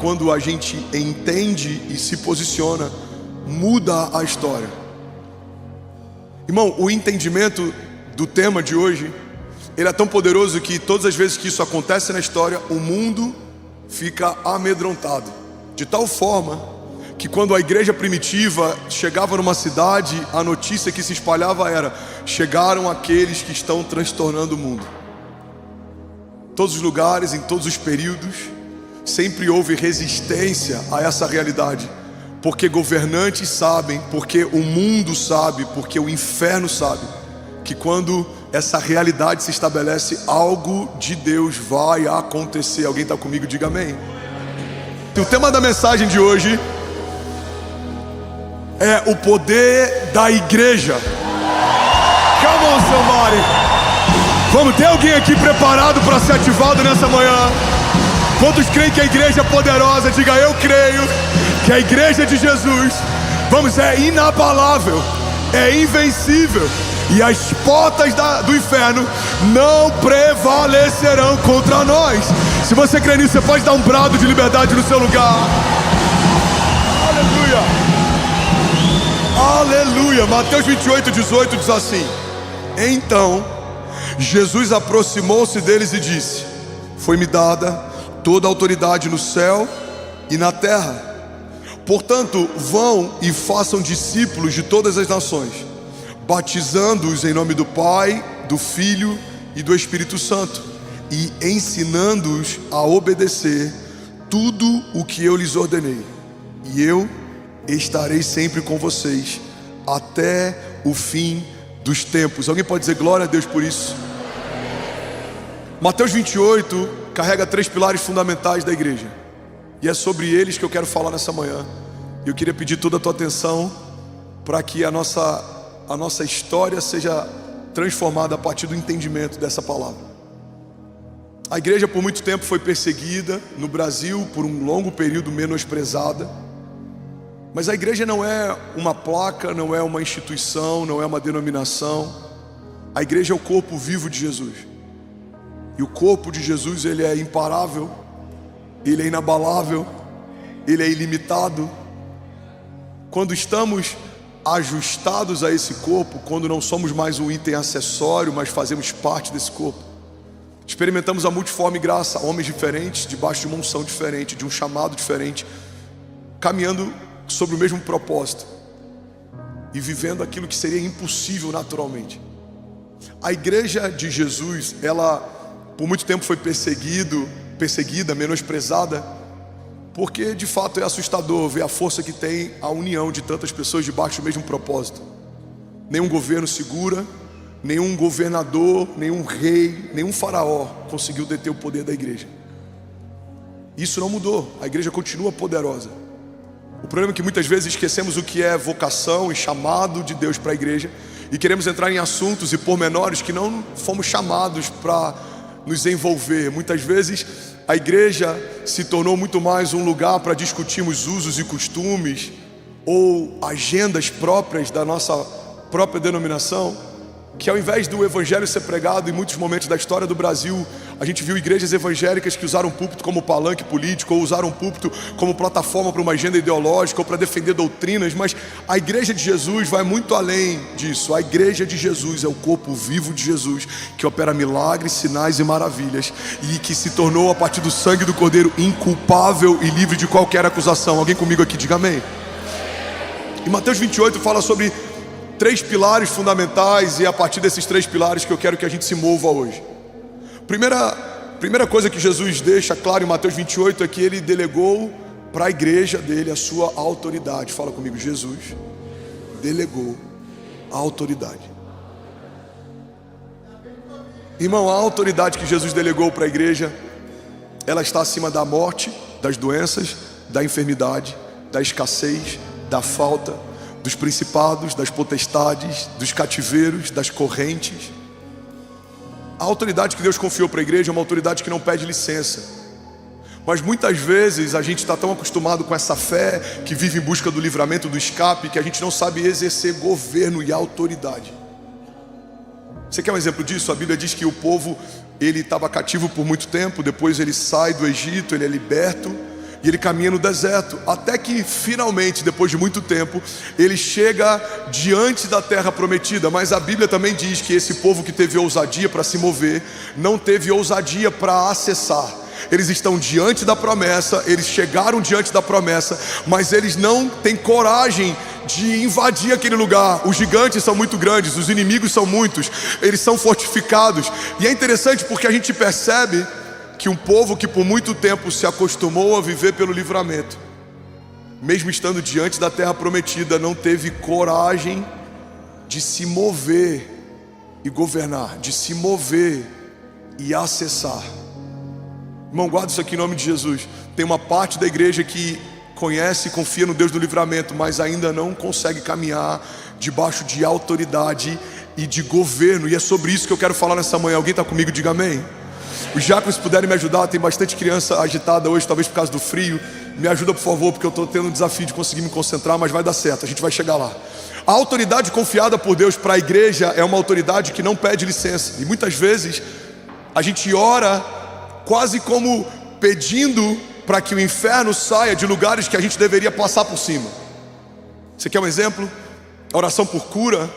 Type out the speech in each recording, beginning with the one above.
quando a gente entende e se posiciona, muda a história. Irmão, o entendimento do tema de hoje, ele é tão poderoso que todas as vezes que isso acontece na história, o mundo fica amedrontado. De tal forma que quando a igreja primitiva chegava numa cidade, a notícia que se espalhava era: chegaram aqueles que estão transtornando o mundo. Todos os lugares, em todos os períodos, sempre houve resistência a essa realidade, porque governantes sabem, porque o mundo sabe, porque o inferno sabe, que quando essa realidade se estabelece, algo de Deus vai acontecer. Alguém está comigo? Diga amém. E o tema da mensagem de hoje é o poder da igreja. Come on, somebody. Vamos, ter alguém aqui preparado para ser ativado nessa manhã? Quantos creem que a igreja é poderosa? Diga: eu creio que a igreja de Jesus, vamos, é inabalável, é invencível, e as portas do inferno não prevalecerão contra nós. Se você crê nisso, você pode dar um brado de liberdade no seu lugar. Aleluia. Aleluia. Mateus 28:18 diz assim: então Jesus aproximou-se deles e disse: foi-me dada toda a autoridade no céu e na terra. Portanto, vão e façam discípulos de todas as nações, batizando-os em nome do Pai, do Filho e do Espírito Santo, e ensinando-os a obedecer tudo o que eu lhes ordenei. E eu estarei sempre com vocês até o fim dos tempos. Alguém pode dizer glória a Deus por isso? Mateus 28 carrega 3 pilares fundamentais da igreja, e é sobre eles que eu quero falar nessa manhã. Eu queria pedir toda a tua atenção para que a nossa história seja transformada a partir do entendimento dessa palavra. A igreja por muito tempo foi perseguida no Brasil, por um longo período menosprezada. Mas a igreja não é uma placa, não é uma instituição, não é uma denominação. A igreja é o corpo vivo de Jesus. E o corpo de Jesus, ele é imparável, ele é inabalável, ele é ilimitado. Quando estamos ajustados a esse corpo, quando não somos mais um item acessório, mas fazemos parte desse corpo, experimentamos a multiforme graça, homens diferentes, debaixo de uma unção diferente, de um chamado diferente, caminhando sobre o mesmo propósito e vivendo aquilo que seria impossível naturalmente. A igreja de Jesus, ela por muito tempo foi perseguida, menosprezada, porque de fato é assustador ver a força que tem a união de tantas pessoas debaixo do mesmo propósito. Nenhum governo segura, nenhum governador, nenhum rei, nenhum faraó conseguiu deter o poder da igreja. Isso não mudou, a igreja continua poderosa. O problema é que muitas vezes esquecemos o que é vocação e chamado de Deus para a igreja, e queremos entrar em assuntos e pormenores que não fomos chamados para nos envolver. Muitas vezes a igreja se tornou muito mais um lugar para discutirmos usos e costumes ou agendas próprias da nossa própria denominação, que ao invés do evangelho ser pregado, em muitos momentos da história do Brasil, a gente viu igrejas evangélicas que usaram o púlpito como palanque político, ou usaram o púlpito como plataforma para uma agenda ideológica, ou para defender doutrinas. Mas a igreja de Jesus vai muito além disso. A igreja de Jesus é o corpo vivo de Jesus, que opera milagres, sinais e maravilhas, e que se tornou, a partir do sangue do Cordeiro, inculpável e livre de qualquer acusação. Alguém comigo aqui, diga amém. E Mateus 28 fala sobre 3 pilares fundamentais, e é a partir desses 3 pilares que eu quero que a gente se mova hoje. Primeira coisa que Jesus deixa claro em Mateus 28 é que ele delegou para a igreja dele a sua autoridade. Fala comigo: Jesus delegou a autoridade. Irmão, a autoridade que Jesus delegou para a igreja, ela está acima da morte, das doenças, da enfermidade, da escassez, da falta, dos principados, das potestades, dos cativeiros, das correntes. A autoridade que Deus confiou para a igreja é uma autoridade que não pede licença. Mas muitas vezes a gente está tão acostumado com essa fé que vive em busca do livramento, do escape, que a gente não sabe exercer governo e autoridade. Você quer um exemplo disso? A Bíblia diz que o povo, ele estava cativo por muito tempo, depois ele sai do Egito, ele é liberto, E ele caminha no deserto, até que finalmente, depois de muito tempo, ele chega diante da terra prometida. Mas a Bíblia também diz que esse povo que teve ousadia para se mover, não teve ousadia para acessar. Eles estão diante da promessa, eles chegaram diante da promessa, mas eles não têm coragem de invadir aquele lugar. Os gigantes são muito grandes, os inimigos são muitos, eles são fortificados. E é interessante porque a gente percebe que um povo que por muito tempo se acostumou a viver pelo livramento, mesmo estando diante da terra prometida, não teve coragem de se mover e governar, de se mover e acessar. Irmão, guarda isso aqui em nome de Jesus. Tem uma parte da igreja que conhece e confia no Deus do livramento, mas ainda não consegue caminhar debaixo de autoridade e de governo. E é sobre isso que eu quero falar nessa manhã. Alguém está comigo? Diga amém. Os diáconos, se puderem me ajudar, tem bastante criança agitada hoje, talvez por causa do frio. Me ajuda, por favor, porque eu estou tendo um desafio de conseguir me concentrar, mas vai dar certo, a gente vai chegar lá. A autoridade confiada por Deus para a igreja é uma autoridade que não pede licença. E muitas vezes a gente ora quase como pedindo para que o inferno saia de lugares que a gente deveria passar por cima. Você quer um exemplo? A oração por cura.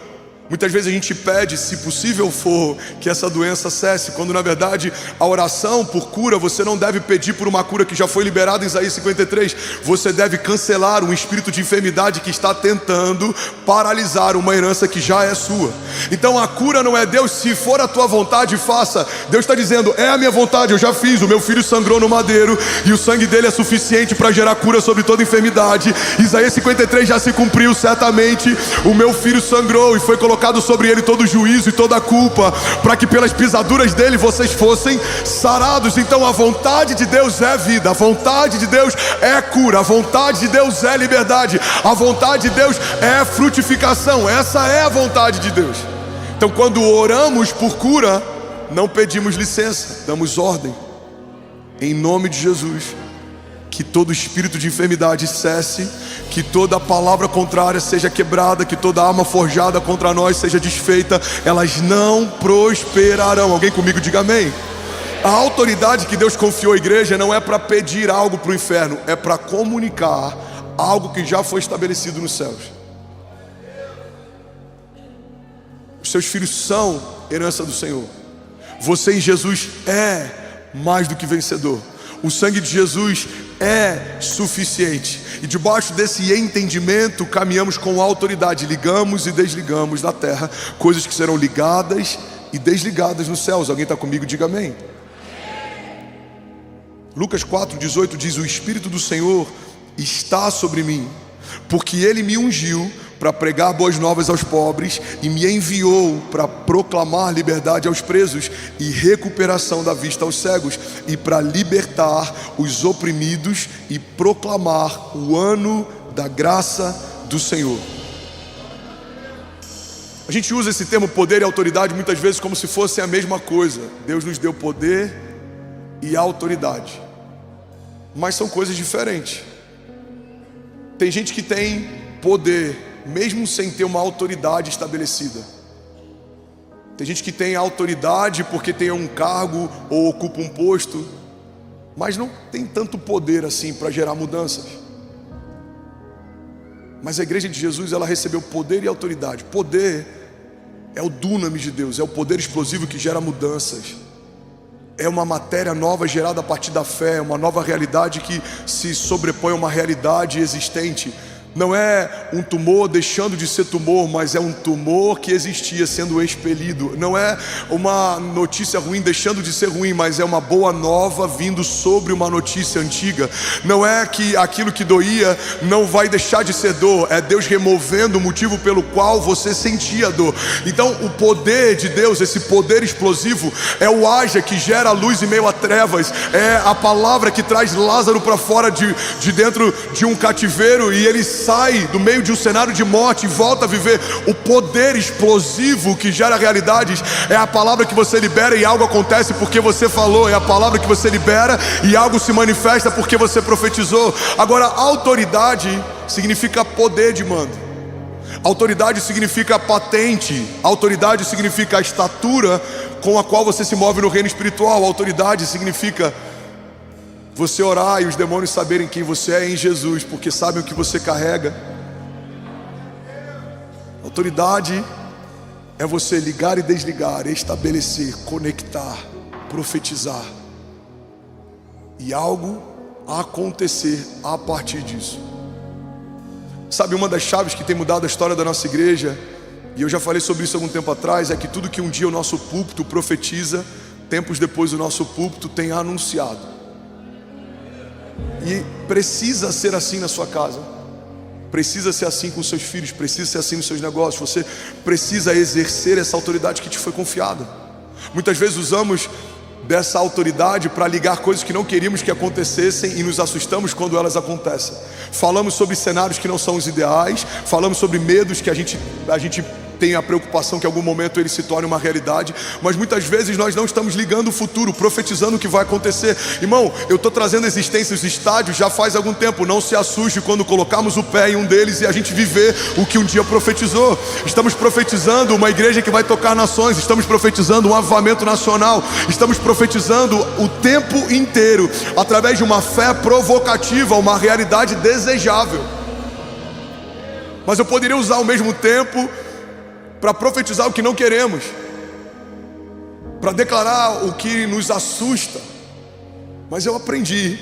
Muitas vezes a gente pede, se possível for, que essa doença cesse, quando na verdade a oração por cura, você não deve pedir por uma cura que já foi liberada em Isaías 53. Você deve cancelar um espírito de enfermidade que está tentando paralisar uma herança que já é sua. Então a cura não é Deus, se for a tua vontade, faça. Deus está dizendo, é a minha vontade, eu já fiz. O meu filho sangrou no madeiro e o sangue dele é suficiente para gerar cura sobre toda enfermidade. Isaías 53 já se cumpriu, certamente o meu filho sangrou e foi colocado sobre ele todo o juízo e toda a culpa, para que pelas pisaduras dele vocês fossem sarados. Então a vontade de Deus é vida, a vontade de Deus é cura, a vontade de Deus é liberdade, a vontade de Deus é frutificação. Essa é a vontade de Deus. Então quando oramos por cura, não pedimos licença, damos ordem em nome de Jesus. Que todo espírito de enfermidade cesse, que toda palavra contrária seja quebrada, que toda arma forjada contra nós seja desfeita. Elas não prosperarão. Alguém comigo diga amém. A autoridade que Deus confiou à igreja não é para pedir algo para o inferno, é para comunicar algo que já foi estabelecido nos céus. Os seus filhos são herança do Senhor. Você em Jesus é mais do que vencedor. O sangue de Jesus é suficiente. E debaixo desse entendimento caminhamos com autoridade. Ligamos e desligamos na terra coisas que serão ligadas e desligadas nos céus. Alguém está comigo? Diga amém. Lucas 4:18 diz: o Espírito do Senhor está sobre mim, porque Ele me ungiu para pregar boas novas aos pobres e me enviou para proclamar liberdade aos presos e recuperação da vista aos cegos, e para libertar os oprimidos e proclamar o ano da graça do Senhor. A gente usa esse termo poder e autoridade muitas vezes como se fossem a mesma coisa. Deus nos deu poder e autoridade, mas são coisas diferentes. Tem gente que tem poder mesmo sem ter uma autoridade estabelecida. Tem gente que tem autoridade porque tem um cargo ou ocupa um posto, mas não tem tanto poder assim para gerar mudanças. Mas a igreja de Jesus, ela recebeu poder e autoridade. Poder é o dunamis de Deus, é o poder explosivo que gera mudanças. É uma matéria nova gerada a partir da fé, é uma nova realidade que se sobrepõe a uma realidade existente. Não é um tumor deixando de ser tumor, mas é um tumor que existia sendo expelido. Não é uma notícia ruim deixando de ser ruim, mas é uma boa nova vindo sobre uma notícia antiga. Não é que aquilo que doía não vai deixar de ser dor, é Deus removendo o motivo pelo qual você sentia dor. Então o poder de Deus, esse poder explosivo, é o haja que gera luz em meio a trevas. É a palavra que traz Lázaro para fora de dentro de um cativeiro e ele sai do meio de um cenário de morte e volta a viver. O poder explosivo que gera realidades é a palavra que você libera e algo acontece porque você falou. É a palavra que você libera e algo se manifesta porque você profetizou. Agora, autoridade significa poder de mando. Autoridade significa patente. Autoridade significa a estatura com a qual você se move no reino espiritual. Autoridade significa Você orar e os demônios saberem quem você é em Jesus, porque sabem o que você carrega. Autoridade é você ligar e desligar, estabelecer, conectar, profetizar. E algo acontecer a partir disso. Sabe, uma das chaves que tem mudado a história da nossa igreja, e eu já falei sobre isso algum tempo atrás, é que tudo que um dia o nosso púlpito profetiza, tempos depois o nosso púlpito tem anunciado. E precisa ser assim na sua casa, precisa ser assim com seus filhos, precisa ser assim nos seus negócios. Você precisa exercer essa autoridade que te foi confiada. Muitas vezes usamos dessa autoridade para ligar coisas que não queríamos que acontecessem e nos assustamos quando elas acontecem. Falamos sobre cenários que não são os ideais, falamos sobre medos que a gente tem a preocupação que em algum momento ele se torne uma realidade, mas muitas vezes nós não estamos ligando o futuro, profetizando o que vai acontecer. Irmão, eu estou trazendo à existência os estádios já faz algum tempo. Não se assuste quando colocarmos o pé em um deles e a gente viver o que um dia profetizou. Estamos profetizando uma igreja que vai tocar nações, estamos profetizando um avivamento nacional, estamos profetizando o tempo inteiro, através de uma fé provocativa, uma realidade desejável. Mas eu poderia usar ao mesmo tempo para profetizar o que não queremos, para declarar o que nos assusta. Mas eu aprendi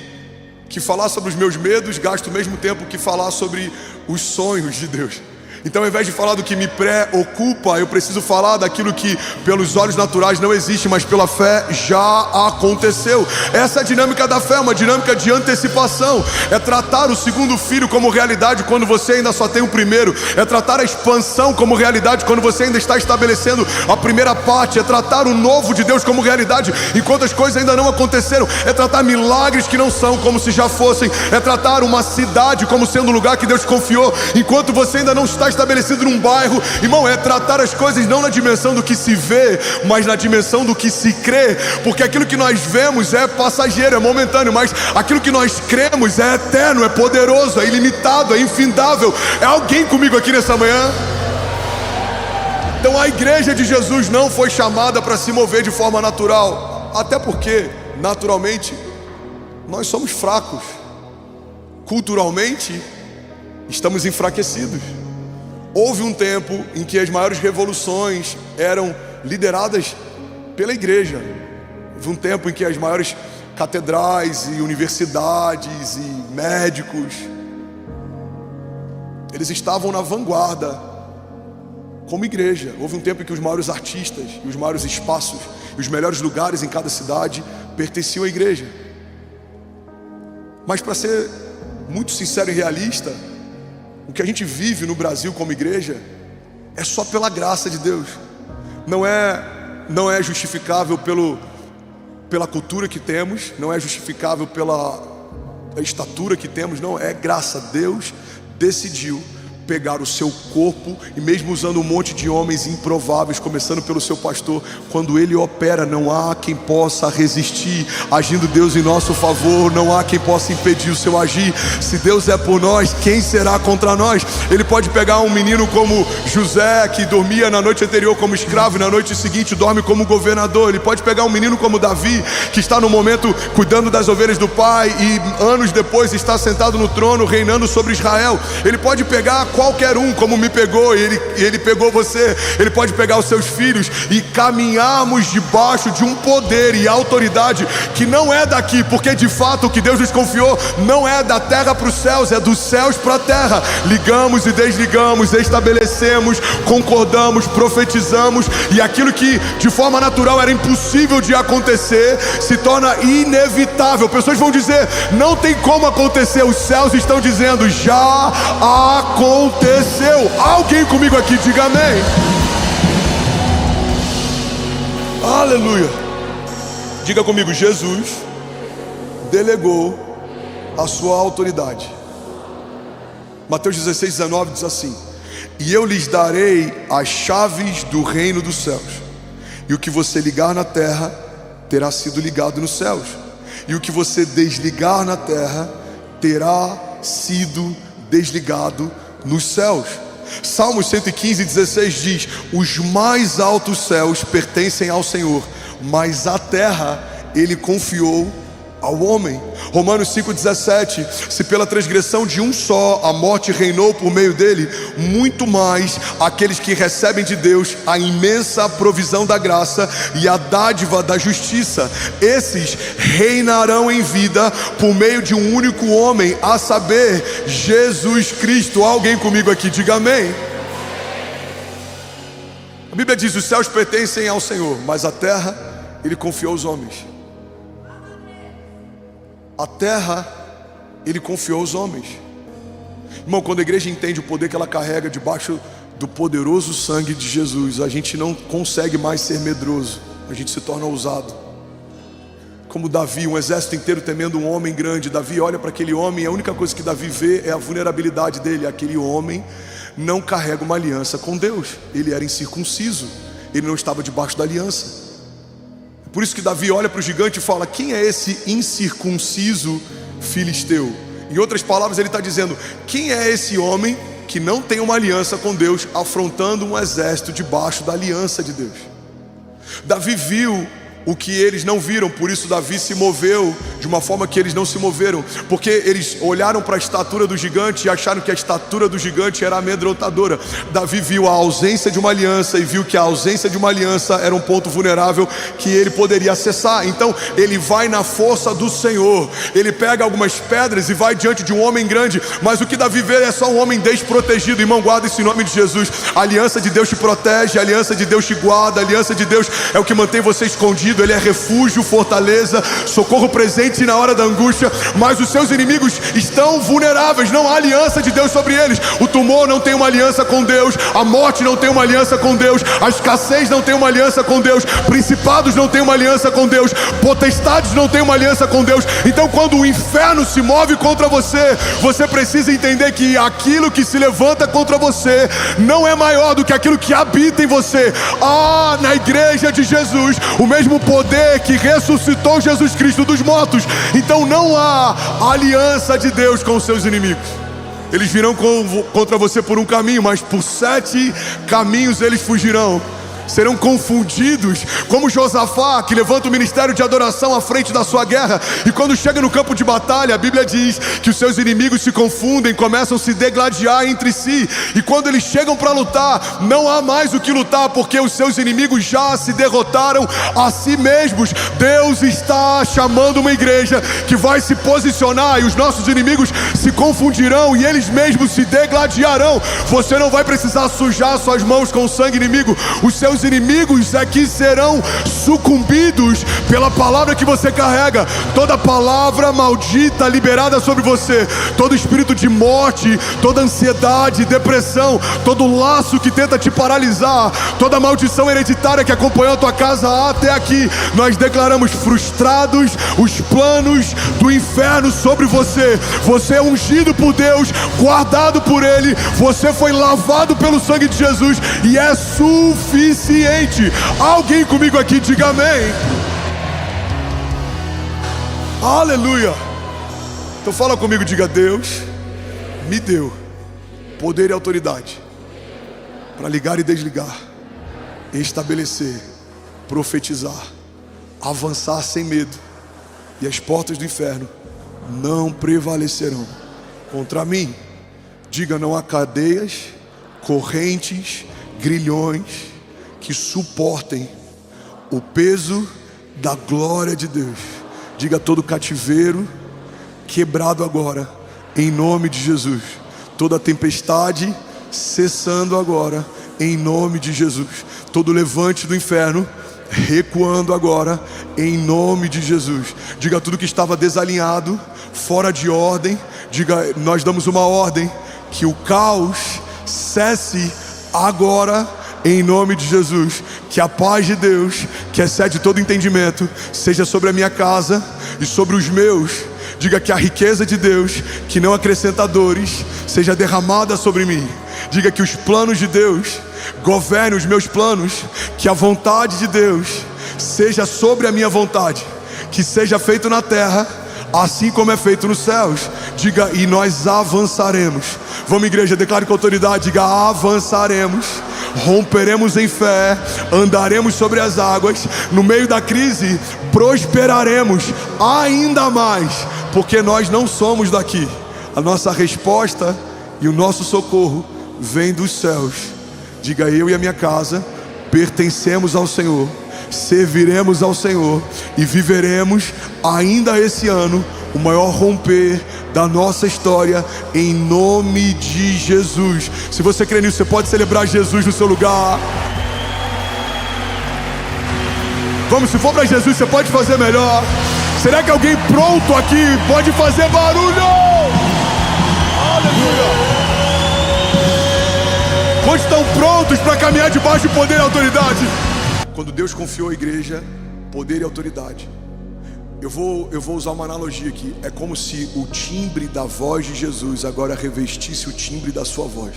que falar sobre os meus medos gasta o mesmo tempo que falar sobre os sonhos de Deus. Então, ao invés de falar do que me preocupa, eu preciso falar daquilo que pelos olhos naturais não existe, mas pela fé já aconteceu. Essa é a dinâmica da fé, uma dinâmica de antecipação. É tratar o segundo filho como realidade quando você ainda só tem o primeiro. É tratar a expansão como realidade quando você ainda está estabelecendo a primeira parte. É tratar o novo de Deus como realidade enquanto as coisas ainda não aconteceram. É tratar milagres que não são como se já fossem. É tratar uma cidade como sendo um lugar que Deus confiou enquanto você ainda não está estabelecido num bairro. Irmão, é tratar as coisas não na dimensão do que se vê, mas na dimensão do que se crê, porque aquilo que nós vemos é passageiro, é momentâneo, mas aquilo que nós cremos é eterno, é poderoso, é ilimitado, é infindável. É alguém comigo aqui nessa manhã? Então a igreja de Jesus não foi chamada para se mover de forma natural, até porque naturalmente nós somos fracos, culturalmente estamos enfraquecidos. Houve um tempo em que as maiores revoluções eram lideradas pela igreja. Houve um tempo em que as maiores catedrais e universidades e médicos, eles estavam na vanguarda como igreja. Houve um tempo em que os maiores artistas e os maiores espaços e os melhores lugares em cada cidade pertenciam à igreja. Mas, para ser muito sincero e realista, o que a gente vive no Brasil como igreja é só pela graça de Deus. Não é justificável pela cultura que temos, não é justificável pela estatura que temos, não, é graça. Deus decidiu pegar o seu corpo e mesmo usando um monte de homens improváveis, começando pelo seu pastor, quando ele opera, não há quem possa resistir. Agindo Deus em nosso favor, não há quem possa impedir o seu agir. Se Deus é por nós, quem será contra nós? Ele pode pegar um menino como José, que dormia na noite anterior como escravo e na noite seguinte dorme como governador. Ele pode pegar um menino como Davi, que está no momento cuidando das ovelhas do pai e anos depois está sentado no trono reinando sobre Israel. Ele pode pegar qualquer um, como me pegou, e ele pegou você. Ele pode pegar os seus filhos e caminharmos debaixo de um poder e autoridade que não é daqui, porque de fato o que Deus nos confiou não é da terra para os céus, é dos céus para a terra. Ligamos e desligamos, estabelecemos, concordamos, profetizamos, e aquilo que de forma natural era impossível de acontecer se torna inevitável. Pessoas vão dizer, não tem como acontecer. Os céus estão dizendo, já aconteceu. Alguém comigo aqui, diga amém. Aleluia. Diga comigo, Jesus delegou a sua autoridade. Mateus 16:19 diz assim: e eu lhes darei as chaves do reino dos céus, e o que você ligar na terra terá sido ligado nos céus, e o que você desligar na terra terá sido desligado nos céus. Salmos 115:16 diz: os mais altos céus pertencem ao Senhor, mas a terra Ele confiou ao homem. Romanos 5,17: se pela transgressão de um só a morte reinou por meio dele, muito mais aqueles que recebem de Deus a imensa provisão da graça e a dádiva da justiça, esses reinarão em vida por meio de um único homem, a saber, Jesus Cristo. Alguém comigo aqui, diga amém. A Bíblia diz: os céus pertencem ao Senhor, mas a terra Ele confiou aos homens. A terra Ele confiou aos homens. Irmão, quando a igreja entende o poder que ela carrega debaixo do poderoso sangue de Jesus, a gente não consegue mais ser medroso, a gente se torna ousado. Como Davi, um exército inteiro temendo um homem grande. Davi olha para aquele homem e a única coisa que Davi vê é a vulnerabilidade dele. Aquele homem não carrega uma aliança com Deus, ele era incircunciso, ele não estava debaixo da aliança. Por isso que Davi olha para o gigante e fala: quem é esse incircunciso filisteu? Em outras palavras, ele está dizendo: quem é esse homem que não tem uma aliança com Deus, afrontando um exército debaixo da aliança de Deus? Davi viu o que eles não viram, por isso Davi se moveu de uma forma que eles não se moveram, porque eles olharam para a estatura do gigante e acharam que a estatura do gigante era amedrontadora. Davi viu a ausência de uma aliança e viu que a ausência de uma aliança era um ponto vulnerável que ele poderia acessar. Então ele vai na força do Senhor, ele pega algumas pedras e vai diante de um homem grande, mas o que Davi vê é só um homem desprotegido. Irmão, guarda isso em nome de Jesus. A aliança de Deus te protege, a aliança de Deus te guarda, a aliança de Deus é o que mantém você escondido. Ele é refúgio, fortaleza, socorro presente na hora da angústia. Mas os seus inimigos estão vulneráveis, não há aliança de Deus sobre eles. O tumor não tem uma aliança com Deus, a morte não tem uma aliança com Deus, a escassez não tem uma aliança com Deus, principados não tem uma aliança com Deus, potestades não tem uma aliança com Deus. Então quando o inferno se move contra você, você precisa entender que aquilo que se levanta contra você não é maior do que aquilo que habita em você. Na igreja de Jesus, o mesmo poder que ressuscitou Jesus Cristo dos mortos. Então não há aliança de Deus com os seus inimigos. Eles virão contra você por um caminho, mas por 7 caminhos eles fugirão. Serão confundidos, como Josafá, que levanta o ministério de adoração à frente da sua guerra, e quando chega no campo de batalha, a Bíblia diz que os seus inimigos se confundem, começam a se degladiar entre si, e quando eles chegam para lutar, não há mais o que lutar, porque os seus inimigos já se derrotaram a si mesmos. Deus está chamando uma igreja que vai se posicionar, e os nossos inimigos se confundirão, e eles mesmos se degladiarão. Você não vai precisar sujar suas mãos com o sangue inimigo. Os seus inimigos aqui serão sucumbidos pela palavra que você carrega. Toda palavra maldita liberada sobre você, todo espírito de morte, toda ansiedade, depressão, todo laço que tenta te paralisar, toda maldição hereditária que acompanhou a tua casa até aqui, nós declaramos frustrados os planos do inferno sobre você. Você é ungido por Deus, guardado por Ele, você foi lavado pelo sangue de Jesus e é suficiente. Alguém comigo aqui, diga amém. Aleluia. Então fala comigo, diga: Deus me deu poder e autoridade para ligar e desligar, estabelecer, profetizar, avançar sem medo, e as portas do inferno não prevalecerão contra mim. Diga: não há cadeias, correntes, grilhões que suportem o peso da glória de Deus. Diga: todo cativeiro quebrado agora, em nome de Jesus. Toda tempestade cessando agora, em nome de Jesus. Todo levante do inferno recuando agora, em nome de Jesus. Diga: tudo que estava desalinhado, fora de ordem, diga: nós damos uma ordem, que o caos cesse agora, em nome de Jesus. Que a paz de Deus, que excede todo entendimento, seja sobre a minha casa e sobre os meus. Diga: que a riqueza de Deus, que não acrescenta dores, seja derramada sobre mim. Diga: que os planos de Deus governem os meus planos. Que a vontade de Deus seja sobre a minha vontade. Que seja feito na terra, assim como é feito nos céus. Diga: e nós avançaremos. Vamos, igreja, declare com autoridade. Diga: avançaremos romperemos em fé, andaremos sobre as águas. No meio da crise, prosperaremos ainda mais, porque nós não somos daqui. A nossa resposta e o nosso socorro vem dos céus. Diga: eu e a minha casa pertencemos ao Senhor, serviremos ao Senhor e viveremos ainda esse ano o maior romper da nossa história, em nome de Jesus. Se você crê nisso, você pode celebrar Jesus no seu lugar. Vamos, se for para Jesus, você pode fazer melhor. Será que alguém pronto aqui pode fazer barulho? Aleluia! Quantos estão prontos para caminhar debaixo de poder e autoridade? Quando Deus confiou à igreja poder e autoridade, eu vou usar uma analogia aqui. É como se o timbre da voz de Jesus agora revestisse o timbre da sua voz.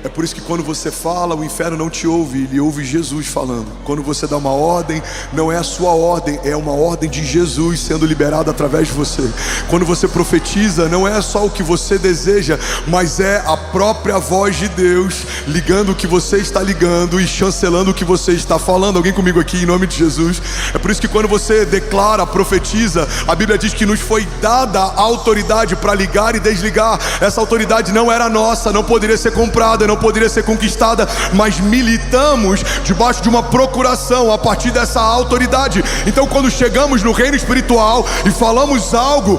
É por isso que quando você fala, o inferno não te ouve, ele ouve Jesus falando. Quando você dá uma ordem, não é a sua ordem, é uma ordem de Jesus sendo liberada através de você. Quando você profetiza, não é só o que você deseja, mas é a própria voz de Deus ligando o que você está ligando e chancelando o que você está falando. Alguém comigo aqui em nome de Jesus? É por isso que quando você declara, profetiza, a Bíblia diz que nos foi dada a autoridade para ligar e desligar. Essa autoridade não era nossa, não poderia ser comprada, não poderia ser conquistada, mas militamos debaixo de uma procuração a partir dessa autoridade. Então quando chegamos no reino espiritual e falamos algo,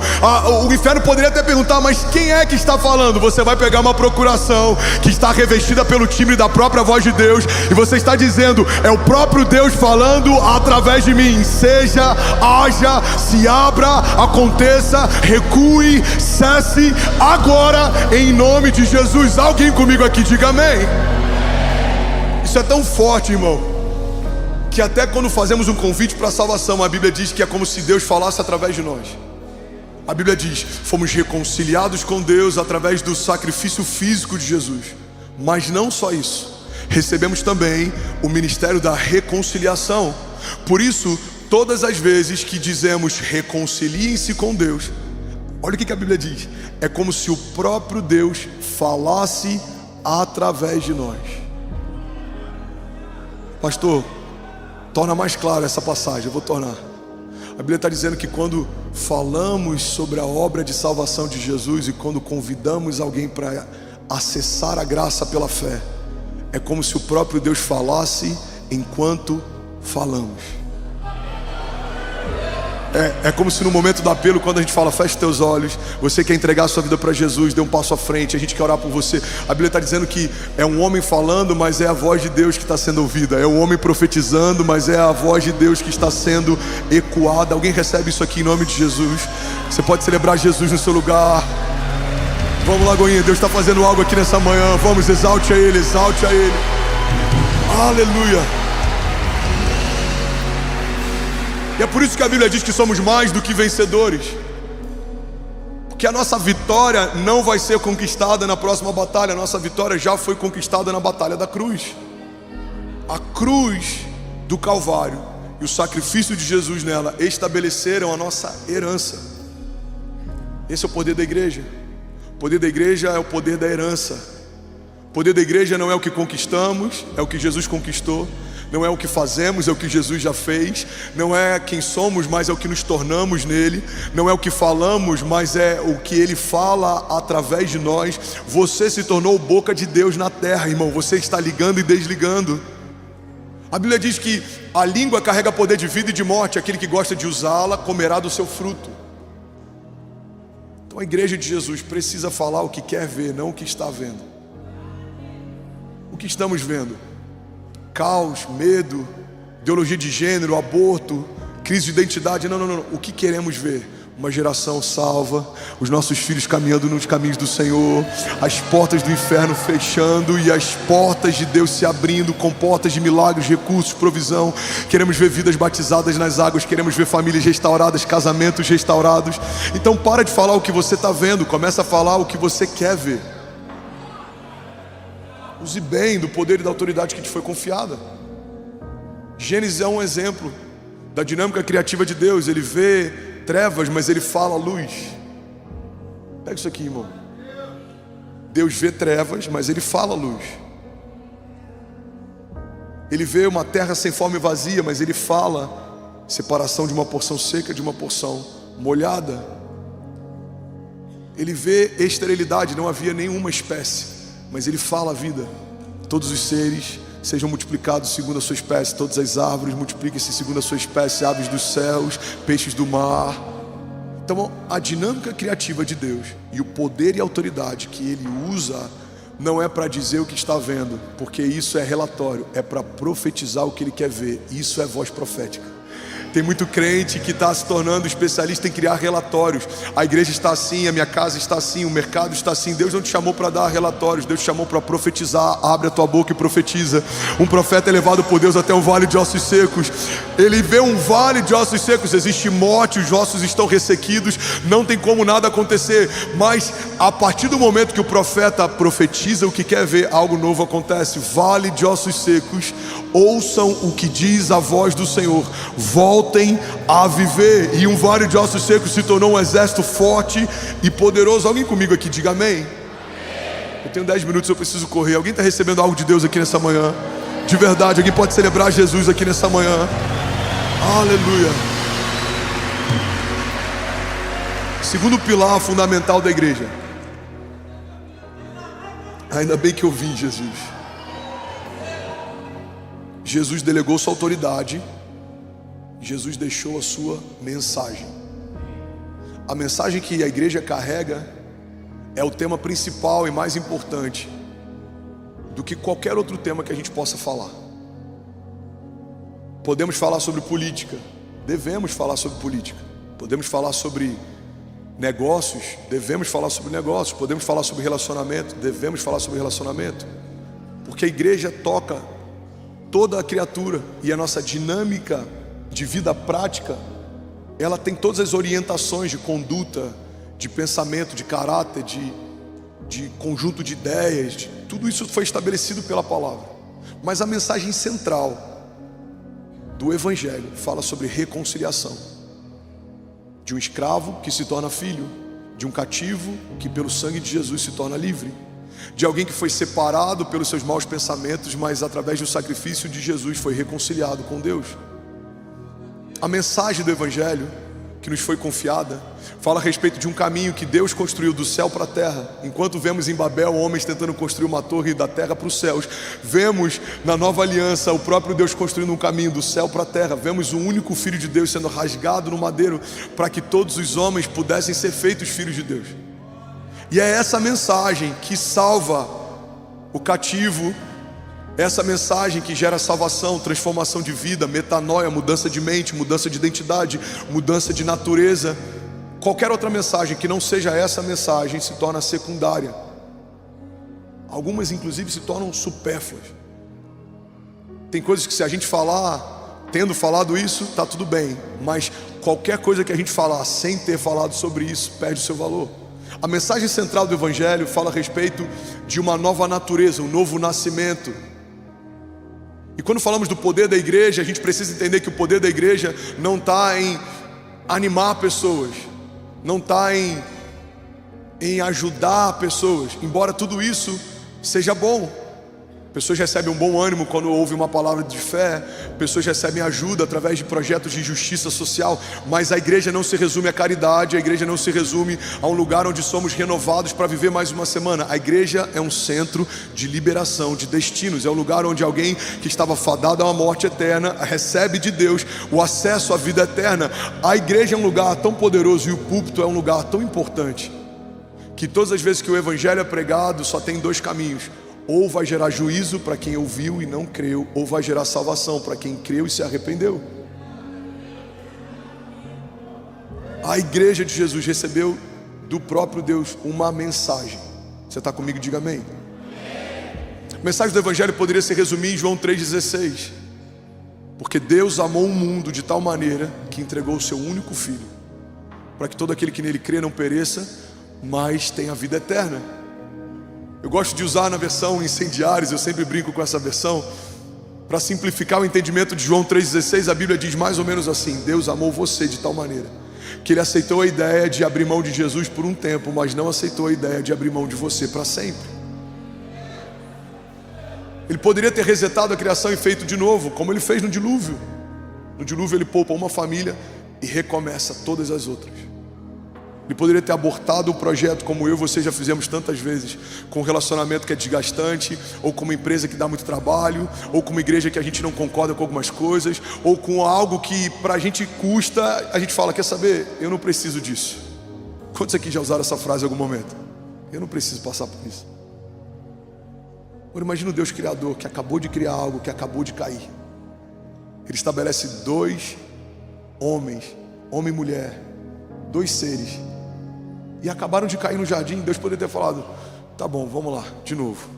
o inferno poderia até perguntar: mas quem é que está falando? Você vai pegar uma procuração que está revestida pelo timbre da própria voz de Deus, e você está dizendo: é o próprio Deus falando através de mim. Seja, haja, se abra, aconteça, recue, cesse agora, em nome de Jesus. Alguém comigo aqui, diga amém. Isso é tão forte, irmão, que até quando fazemos um convite para a salvação, a Bíblia diz que é como se Deus falasse através de nós. A Bíblia diz: fomos reconciliados com Deus através do sacrifício físico de Jesus. Mas não só isso, recebemos também o ministério da reconciliação. Por isso, todas as vezes que dizemos reconciliem-se com Deus, olha o que a Bíblia diz: é como se o próprio Deus falasse através de nós. Pastor, torna mais claro essa passagem. Eu vou tornar. A Bíblia está dizendo que quando falamos sobre a obra de salvação de Jesus e quando convidamos alguém para acessar a graça pela fé, é como se o próprio Deus falasse enquanto falamos. É como se no momento do apelo, quando a gente fala feche teus olhos, você quer entregar a sua vida para Jesus, dê um passo à frente, a gente quer orar por você. A Bíblia está dizendo que é um homem falando, mas é a voz de Deus que está sendo ouvida. É um homem profetizando, mas é a voz de Deus que está sendo ecoada. Alguém recebe isso aqui em nome de Jesus? Você pode celebrar Jesus no seu lugar. Vamos, Lagoinha, Deus está fazendo algo aqui nessa manhã. Vamos, exalte a Ele, exalte a Ele. Aleluia. E é por isso que a Bíblia diz que somos mais do que vencedores, porque a nossa vitória não vai ser conquistada na próxima batalha. A nossa vitória já foi conquistada na batalha da cruz. A cruz do Calvário e o sacrifício de Jesus nela estabeleceram a nossa herança. Esse é o poder da igreja. O poder da igreja é o poder da herança. O poder da igreja não é o que conquistamos, é o que Jesus conquistou. Não é o que fazemos, é o que Jesus já fez. Não é quem somos, mas é o que nos tornamos nele. Não é o que falamos, mas é o que ele fala através de nós. Você se tornou boca de Deus na terra, irmão. Você está ligando e desligando. A Bíblia diz que a língua carrega poder de vida e de morte. Aquele que gosta de usá-la comerá do seu fruto. Então a igreja de Jesus precisa falar o que quer ver, não o que está vendo. O que estamos vendo? Caos, medo, ideologia de gênero, aborto, crise de identidade. Não. O que queremos ver? Uma geração salva, os nossos filhos caminhando nos caminhos do Senhor, as portas do inferno fechando e as portas de Deus se abrindo com portas de milagres, recursos, provisão. Queremos ver vidas batizadas nas águas, queremos ver famílias restauradas, casamentos restaurados. Então para de falar o que você está vendo, começa a falar o que você quer ver. Use bem do poder e da autoridade que te foi confiada. Gênesis é um exemplo da dinâmica criativa de Deus. Ele vê trevas, mas ele fala luz. Pega isso aqui, irmão. Deus vê trevas, mas ele fala luz. Ele vê uma terra sem fome e vazia, mas ele fala separação de uma porção seca de uma porção molhada. Ele vê esterilidade, não havia nenhuma espécie, mas ele fala a vida. Todos os seres sejam multiplicados segundo a sua espécie, todas as árvores multipliquem-se segundo a sua espécie, aves dos céus, peixes do mar. Então a dinâmica criativa de Deus e o poder e a autoridade que Ele usa não é para dizer o que está vendo, porque isso é relatório, é para profetizar o que Ele quer ver. Isso é voz profética. Tem muito crente que está se tornando especialista em criar relatórios. A igreja está assim, a minha casa está assim, o mercado está assim. Deus não te chamou para dar relatórios, Deus te chamou para profetizar. Abre a tua boca e profetiza. Um profeta é levado por Deus até um vale de ossos secos. Ele vê um vale de ossos secos, existe morte, os ossos estão ressequidos, não tem como nada acontecer. Mas a partir do momento que o profeta profetiza o que quer ver, algo novo acontece. Vale de ossos secos, ouçam o que diz a voz do Senhor, voltem a viver. E um vale de ossos secos se tornou um exército forte e poderoso. Alguém comigo aqui, diga amém. Eu tenho 10 minutos, eu preciso correr. Alguém está recebendo algo de Deus aqui nessa manhã? De verdade, alguém pode celebrar Jesus aqui nessa manhã? Aleluia. Segundo pilar fundamental da igreja. Ainda bem que eu vim, Jesus. Jesus delegou sua autoridade, Jesus deixou a sua mensagem. A mensagem que a igreja carrega é o tema principal e mais importante do que qualquer outro tema que a gente possa falar. Podemos falar sobre política, devemos falar sobre política. Podemos falar sobre negócios, devemos falar sobre negócios. Podemos falar sobre relacionamento, devemos falar sobre relacionamento. Porque a igreja toca toda a criatura e a nossa dinâmica de vida prática, ela tem todas as orientações de conduta, de pensamento, de caráter, de conjunto de ideias, tudo isso foi estabelecido pela palavra. Mas a mensagem central do Evangelho fala sobre reconciliação, de um escravo que se torna filho, de um cativo que pelo sangue de Jesus se torna livre, de alguém que foi separado pelos seus maus pensamentos, mas através do sacrifício de Jesus foi reconciliado com Deus. A mensagem do Evangelho que nos foi confiada fala a respeito de um caminho que Deus construiu do céu para a terra. Enquanto vemos em Babel homens tentando construir uma torre da terra para os céus, vemos na nova aliança o próprio Deus construindo um caminho do céu para a terra. Vemos o único Filho de Deus sendo rasgado no madeiro para que todos os homens pudessem ser feitos filhos de Deus. E é essa mensagem que salva o cativo, essa mensagem que gera salvação, transformação de vida, metanoia, mudança de mente, mudança de identidade, mudança de natureza. Qualquer outra mensagem que não seja essa mensagem se torna secundária. Algumas inclusive se tornam supérfluas. Tem coisas que se a gente falar, tendo falado isso, está tudo bem. Mas qualquer coisa que a gente falar sem ter falado sobre isso, perde o seu valor. A mensagem central do Evangelho fala a respeito de uma nova natureza, um novo nascimento. E quando falamos do poder da igreja, a gente precisa entender que o poder da igreja não está em animar pessoas, não está em ajudar pessoas, embora tudo isso seja bom. Pessoas recebem um bom ânimo quando ouvem uma palavra de fé, pessoas recebem ajuda através de projetos de justiça social, mas a igreja não se resume à caridade, a igreja não se resume a um lugar onde somos renovados para viver mais uma semana. A igreja é um centro de liberação de destinos, é um lugar onde alguém que estava fadado a uma morte eterna recebe de Deus o acesso à vida eterna. A igreja é um lugar tão poderoso e o púlpito é um lugar tão importante que todas as vezes que o evangelho é pregado só tem dois caminhos: ou vai gerar juízo para quem ouviu e não creu, ou vai gerar salvação para quem creu e se arrependeu. A igreja de Jesus recebeu do próprio Deus uma mensagem. Você está comigo? Diga amém. A mensagem do Evangelho poderia se resumir em João 3,16. Porque Deus amou o mundo de tal maneira que entregou o seu único Filho, para que todo aquele que nele crê não pereça, mas tenha a vida eterna. Eu gosto de usar na versão Incendiários, eu sempre brinco com essa versão, para simplificar o entendimento de João 3,16. A Bíblia diz mais ou menos assim: Deus amou você de tal maneira que Ele aceitou a ideia de abrir mão de Jesus por um tempo, mas não aceitou a ideia de abrir mão de você para sempre. Ele poderia ter resetado a criação e feito de novo, como ele fez no dilúvio. No dilúvio ele poupa uma família e recomeça todas as outras. Ele poderia ter abortado o projeto, como eu e você já fizemos tantas vezes, com um relacionamento que é desgastante, ou com uma empresa que dá muito trabalho, ou com uma igreja que a gente não concorda com algumas coisas, ou com algo que pra gente custa, a gente fala, quer saber, eu não preciso disso. Quantos aqui já usaram essa frase em algum momento? Eu não preciso passar por isso. Agora imagina o Deus Criador, que acabou de criar algo, que acabou de cair. Ele estabelece dois homens, homem e mulher, dois seres, e acabaram de cair no jardim. Deus poderia ter falado, tá bom, vamos lá, de novo.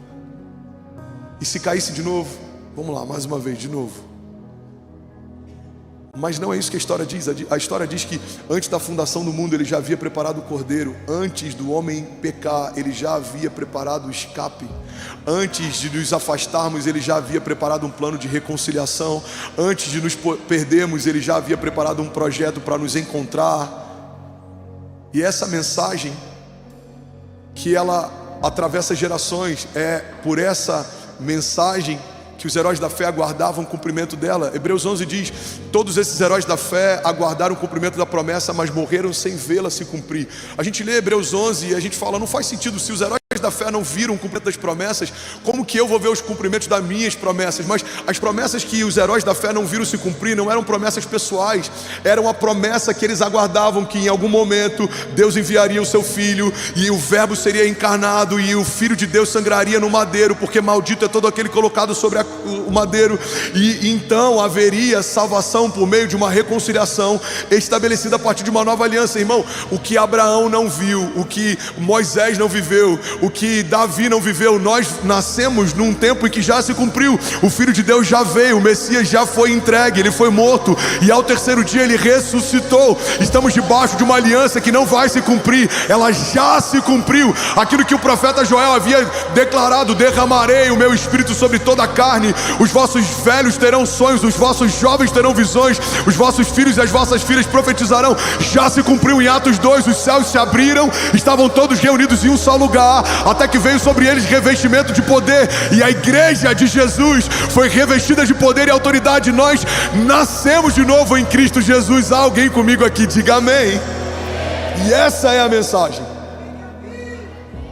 E se caísse de novo, vamos lá, mais uma vez, de novo. Mas não é isso que a história diz. A história diz que antes da fundação do mundo ele já havia preparado o cordeiro. Antes do homem pecar, ele já havia preparado o escape. Antes de nos afastarmos, ele já havia preparado um plano de reconciliação. Antes de nos perdermos, ele já havia preparado um projeto para nos encontrar. E essa mensagem, que ela atravessa gerações, é por essa mensagem que os heróis da fé aguardavam o cumprimento dela. Hebreus 11 diz, todos esses heróis da fé aguardaram o cumprimento da promessa, mas morreram sem vê-la se cumprir. A gente lê Hebreus 11 e a gente fala, não faz sentido, se os heróis da fé não viram o cumprimento das promessas, como que eu vou ver os cumprimentos das minhas promessas? Mas as promessas que os heróis da fé não viram se cumprir não eram promessas pessoais, era uma promessa que eles aguardavam, que em algum momento Deus enviaria o seu filho, e o verbo seria encarnado, e o filho de Deus sangraria no madeiro, porque maldito é todo aquele colocado sobre o madeiro, e então haveria salvação por meio de uma reconciliação estabelecida a partir de uma nova aliança. Irmão, o que Abraão não viu, o que Moisés não viveu, o que Davi não viveu, nós nascemos num tempo em que já se cumpriu. O Filho de Deus já veio, o Messias já foi entregue, ele foi morto, e ao terceiro dia ele ressuscitou. Estamos debaixo de uma aliança que não vai se cumprir, ela já se cumpriu. Aquilo que o profeta Joel havia declarado, derramarei o meu espírito sobre toda a carne, os vossos velhos terão sonhos, os vossos jovens terão visões, os vossos filhos e as vossas filhas profetizarão. Já se cumpriu em Atos 2, os céus se abriram, estavam todos reunidos em um só lugar, até que veio sobre eles revestimento de poder, e a igreja de Jesus foi revestida de poder e autoridade. Nós nascemos de novo em Cristo Jesus. Há alguém comigo aqui? Diga amém. E essa é a mensagem.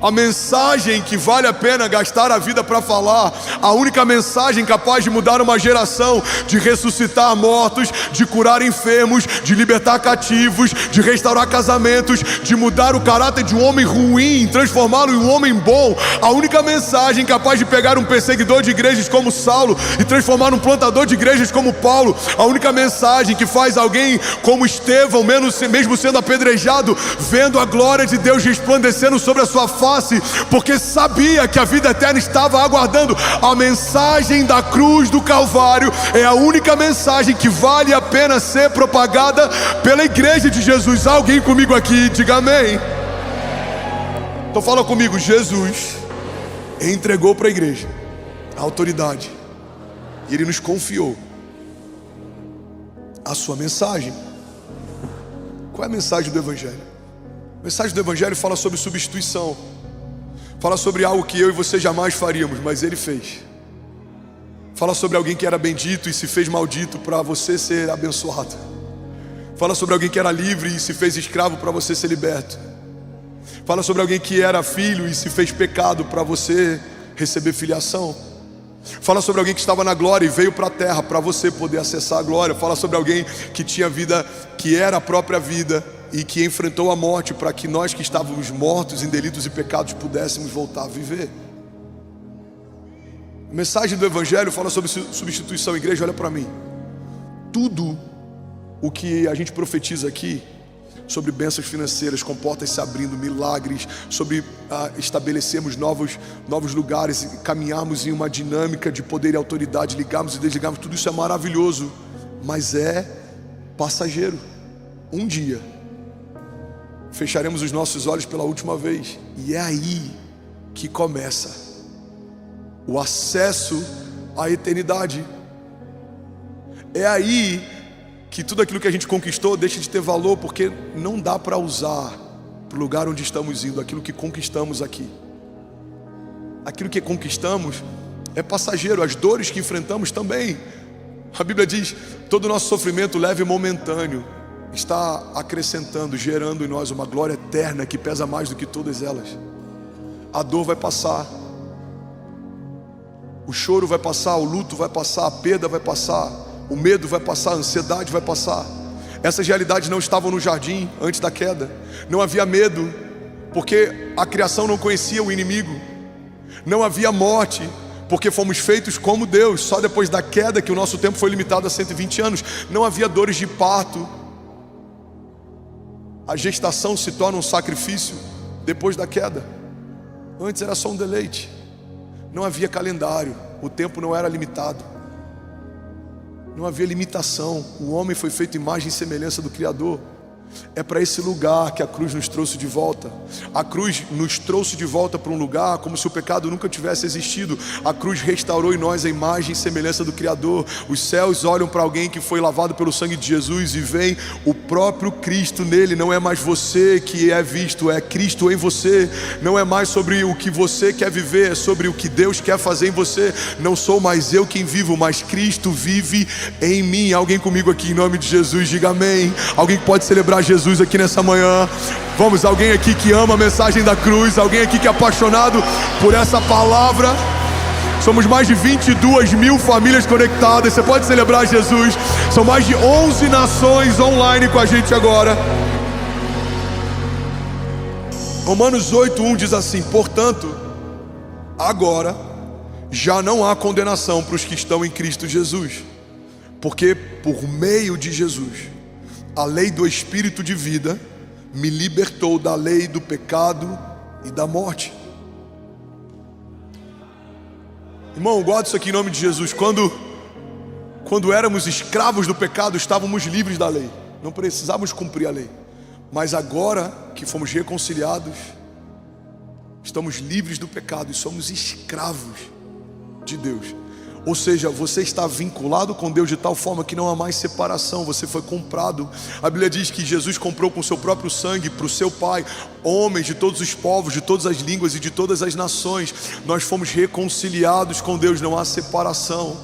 A mensagem que vale a pena gastar a vida para falar, a única mensagem capaz de mudar uma geração, de ressuscitar mortos, de curar enfermos, de libertar cativos, de restaurar casamentos, de mudar o caráter de um homem ruim, transformá-lo em um homem bom. A única mensagem capaz de pegar um perseguidor de igrejas como Saulo e transformar num plantador de igrejas como Paulo. A única mensagem que faz alguém como Estevão, mesmo sendo apedrejado, vendo a glória de Deus resplandecendo sobre a sua face, porque sabia que a vida eterna estava aguardando. A mensagem da cruz do Calvário é a única mensagem que vale a pena ser propagada pela igreja de Jesus. Alguém comigo aqui? Diga amém. Então fala comigo. Jesus entregou para a igreja a autoridade, e Ele nos confiou a sua mensagem. Qual é a mensagem do Evangelho? A mensagem do Evangelho fala sobre substituição, fala sobre algo que eu e você jamais faríamos, mas Ele fez. Fala sobre alguém que era bendito e se fez maldito para você ser abençoado. Fala sobre alguém que era livre e se fez escravo para você ser liberto. Fala sobre alguém que era filho e se fez pecado para você receber filiação. Fala sobre alguém que estava na glória e veio para a terra para você poder acessar a glória. Fala sobre alguém que tinha vida, que era a própria vida, e que enfrentou a morte para que nós que estávamos mortos em delitos e pecados pudéssemos voltar a viver. A mensagem do Evangelho fala sobre substituição. Igreja, olha para mim. Tudo o que a gente profetiza aqui sobre bênçãos financeiras, com portas se abrindo, milagres, sobre estabelecermos novos lugares, caminharmos em uma dinâmica de poder e autoridade, ligarmos e desligarmos, tudo isso é maravilhoso, mas é passageiro. Um dia fecharemos os nossos olhos pela última vez, e é aí que começa o acesso à eternidade. É aí que tudo aquilo que a gente conquistou deixa de ter valor, porque não dá para usar para o lugar onde estamos indo aquilo que conquistamos aqui. Aquilo que conquistamos é passageiro, as dores que enfrentamos também. A Bíblia diz: todo o nosso sofrimento leve e momentâneo está acrescentando, gerando em nós uma glória eterna que pesa mais do que todas elas. A dor vai passar, o choro vai passar, o luto vai passar, a perda vai passar, o medo vai passar, a ansiedade vai passar. Essas realidades não estavam no jardim antes da queda. Não havia medo, porque a criação não conhecia o inimigo. Não havia morte, porque fomos feitos como Deus. Só depois da queda que o nosso tempo foi limitado a 120 anos. Não havia dores de parto. A gestação se torna um sacrifício depois da queda. Antes era só um deleite. Não havia calendário, o tempo não era limitado. Não havia limitação. O homem foi feito imagem e semelhança do Criador. É para esse lugar que a cruz nos trouxe de volta. A cruz nos trouxe de volta para um lugar como se o pecado nunca tivesse existido. A cruz restaurou em nós a imagem e semelhança do Criador. Os céus olham para alguém que foi lavado pelo sangue de Jesus e vem o próprio Cristo nele. Não é mais você que é visto, é Cristo em você. Não é mais sobre o que você quer viver, é sobre o que Deus quer fazer em você. Não sou mais eu quem vivo, mas Cristo vive em mim. Alguém comigo aqui em nome de Jesus, diga amém. Alguém que pode celebrar Jesus aqui nessa manhã. Vamos, alguém aqui que ama a mensagem da cruz, alguém aqui que é apaixonado por essa palavra. Somos mais de 22 mil famílias conectadas. Você pode celebrar Jesus. São mais de 11 nações online com a gente agora. Romanos 8:1 diz assim: portanto, agora já não há condenação para os que estão em Cristo Jesus, porque por meio de Jesus a lei do Espírito de vida me libertou da lei do pecado e da morte. Irmão, guarda isso aqui em nome de Jesus. Quando éramos escravos do pecado, estávamos livres da lei. Não precisávamos cumprir a lei. Mas agora que fomos reconciliados, estamos livres do pecado e somos escravos de Deus. Ou seja, você está vinculado com Deus de tal forma que não há mais separação. Você foi comprado. A Bíblia diz que Jesus comprou com seu próprio sangue para o seu Pai homens de todos os povos, de todas as línguas e de todas as nações. Nós fomos reconciliados com Deus, não há separação.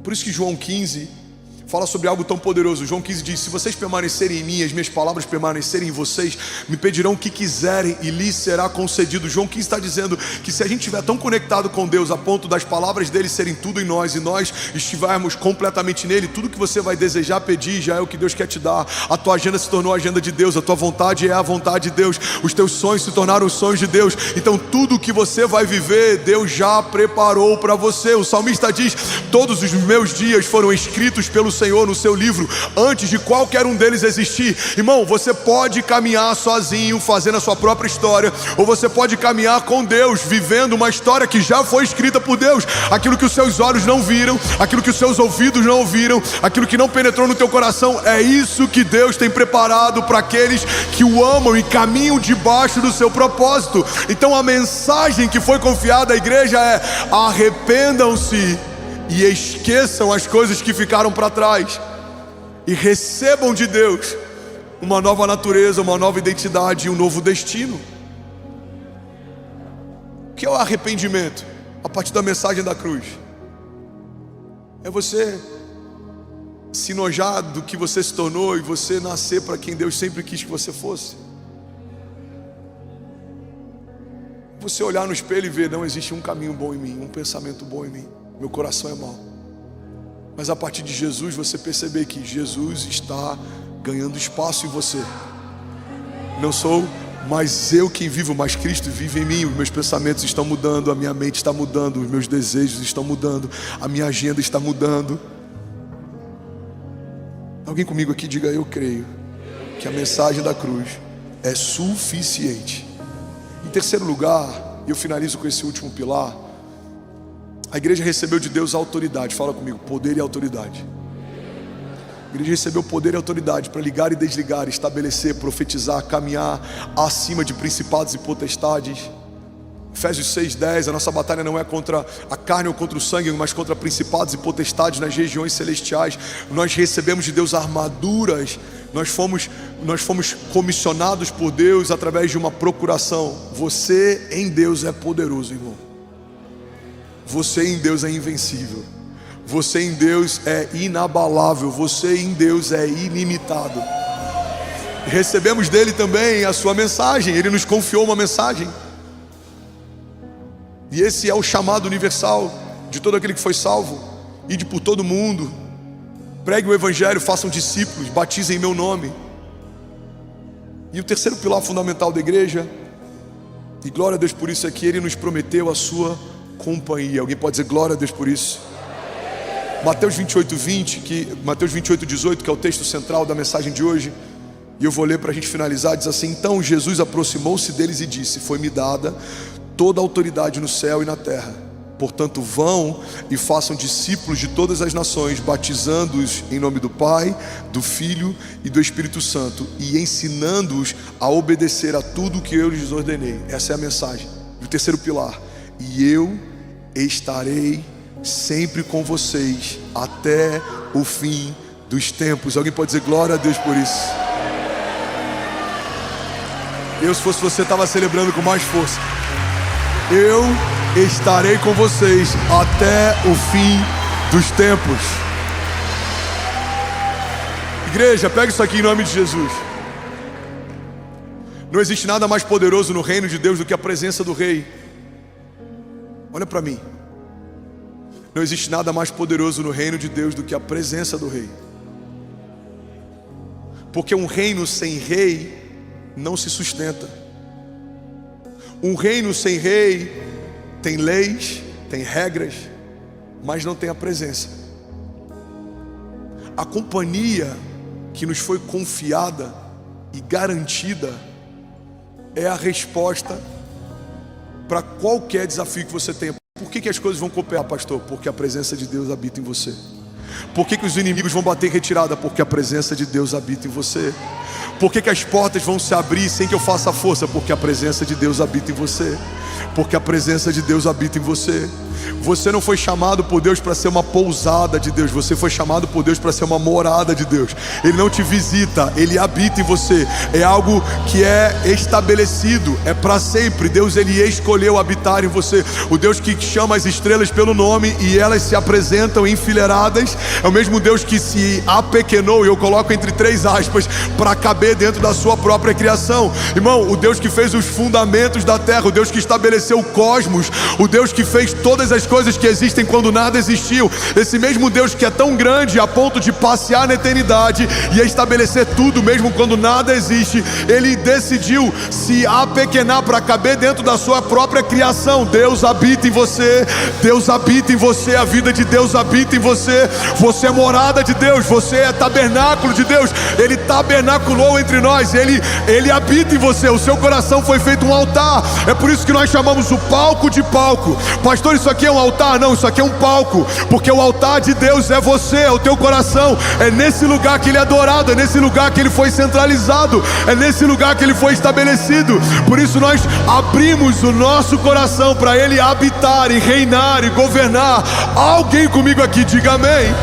Por isso que João 15 fala sobre algo tão poderoso. João 15 diz: se vocês permanecerem em mim, as minhas palavras permanecerem em vocês, me pedirão o que quiserem e lhes será concedido. João 15 está dizendo que se a gente estiver tão conectado com Deus a ponto das palavras dele serem tudo em nós e nós estivermos completamente nele, tudo que você vai desejar pedir já é o que Deus quer te dar. A tua agenda se tornou a agenda de Deus, a tua vontade é a vontade de Deus, os teus sonhos se tornaram os sonhos de Deus. Então tudo que você vai viver, Deus já preparou para você. O salmista diz: todos os meus dias foram escritos pelo Senhor no seu livro, antes de qualquer um deles existir. Irmão, você pode caminhar sozinho, fazendo a sua própria história, ou você pode caminhar com Deus, vivendo uma história que já foi escrita por Deus. Aquilo que os seus olhos não viram, aquilo que os seus ouvidos não ouviram, aquilo que não penetrou no teu coração, é isso que Deus tem preparado para aqueles que o amam e caminham debaixo do seu propósito. Então a mensagem que foi confiada à igreja é: arrependam-se e esqueçam as coisas que ficaram para trás e recebam de Deus uma nova natureza, uma nova identidade e um novo destino. O que é o arrependimento? A partir da mensagem da cruz, é você se enojar do que você se tornou e você nascer para quem Deus sempre quis que você fosse. Você olhar no espelho e ver: não existe um caminho bom em mim, um pensamento bom em mim, meu coração é mau. Mas a partir de Jesus você perceber que Jesus está ganhando espaço em você. Não sou mais eu quem vivo, mas Cristo vive em mim. Os meus pensamentos estão mudando, a minha mente está mudando, os meus desejos estão mudando, a minha agenda está mudando. Alguém comigo aqui diga: eu creio que a mensagem da cruz é suficiente. Em terceiro lugar, e eu finalizo com esse último pilar, a igreja recebeu de Deus a autoridade. Fala comigo: poder e autoridade. A igreja recebeu poder e autoridade para ligar e desligar, estabelecer, profetizar, caminhar acima de principados e potestades. Efésios 6:10, a nossa batalha não é contra a carne ou contra o sangue, mas contra principados e potestades nas regiões celestiais. Nós recebemos de Deus armaduras. Nós fomos comissionados por Deus através de uma procuração. Você em Deus é poderoso, irmão. Você em Deus é invencível. Você em Deus é inabalável. Você em Deus é ilimitado. Recebemos dele também a sua mensagem. Ele nos confiou uma mensagem. E esse é o chamado universal de todo aquele que foi salvo. Ide por todo mundo, pregue o evangelho, façam discípulos, batizem em meu nome. E o terceiro pilar fundamental da igreja, e glória a Deus por isso, é que ele nos prometeu a sua companhia. Alguém pode dizer glória a Deus por isso? Mateus 28:18, que é o texto central da mensagem de hoje, e eu vou ler para a gente finalizar. Diz assim: então Jesus aproximou-se deles e disse: foi-me dada toda a autoridade no céu e na terra. Portanto, vão e façam discípulos de todas as nações, batizando-os em nome do Pai, do Filho e do Espírito Santo, e ensinando-os a obedecer a tudo o que eu lhes ordenei. Essa é a mensagem do terceiro pilar. E eu estarei sempre com vocês até o fim dos tempos. Alguém pode dizer glória a Deus por isso? Eu, se fosse você, estava celebrando com mais força. Eu estarei com vocês até o fim dos tempos. Igreja, pega isso aqui em nome de Jesus. Não existe nada mais poderoso no reino de Deus do que a presença do rei. Olha para mim. Não existe nada mais poderoso no reino de Deus do que a presença do rei. Porque um reino sem rei não se sustenta. Um reino sem rei tem leis, tem regras, mas não tem a presença. A companhia que nos foi confiada e garantida é a resposta para qualquer desafio que você tenha. Por que as coisas vão cooperar, pastor? Porque a presença de Deus habita em você. Por que os inimigos vão bater em retirada? Porque a presença de Deus habita em você. Por que as portas vão se abrir sem que eu faça força? Porque a presença de Deus habita em você. Porque a presença de Deus habita em você. Você não foi chamado por Deus para ser uma pousada de Deus. Você foi chamado por Deus para ser uma morada de Deus. Ele não te visita, Ele habita em você. É algo que é estabelecido, é para sempre. Deus, Ele escolheu habitar em você. O Deus que chama as estrelas pelo nome e elas se apresentam enfileiradas, é o mesmo Deus que se apequenou, e eu coloco entre 3 aspas, para caber dentro da sua própria criação. Irmão, o Deus que fez os fundamentos da terra, o Deus que estabeleceu o cosmos, o Deus que fez todas as coisas que existem quando nada existiu, esse mesmo Deus que é tão grande a ponto de passear na eternidade e estabelecer tudo mesmo quando nada existe, Ele decidiu se apequenar para caber dentro da sua própria criação. Deus habita em você, Deus habita em você, a vida de Deus habita em você. Você é morada de Deus, você é tabernáculo de Deus. Ele tabernaculou entre nós, Ele habita em você. O seu coração foi feito um altar. É por isso que nós chamamos o palco de palco. Pastor, isso aqui é um altar? Não, isso aqui é um palco, porque o altar de Deus é você, é o teu coração. É nesse lugar que Ele é adorado, é nesse lugar que Ele foi centralizado, é nesse lugar que Ele foi estabelecido. Por isso nós abrimos o nosso coração para Ele habitar e reinar e governar. Alguém comigo aqui, diga amém.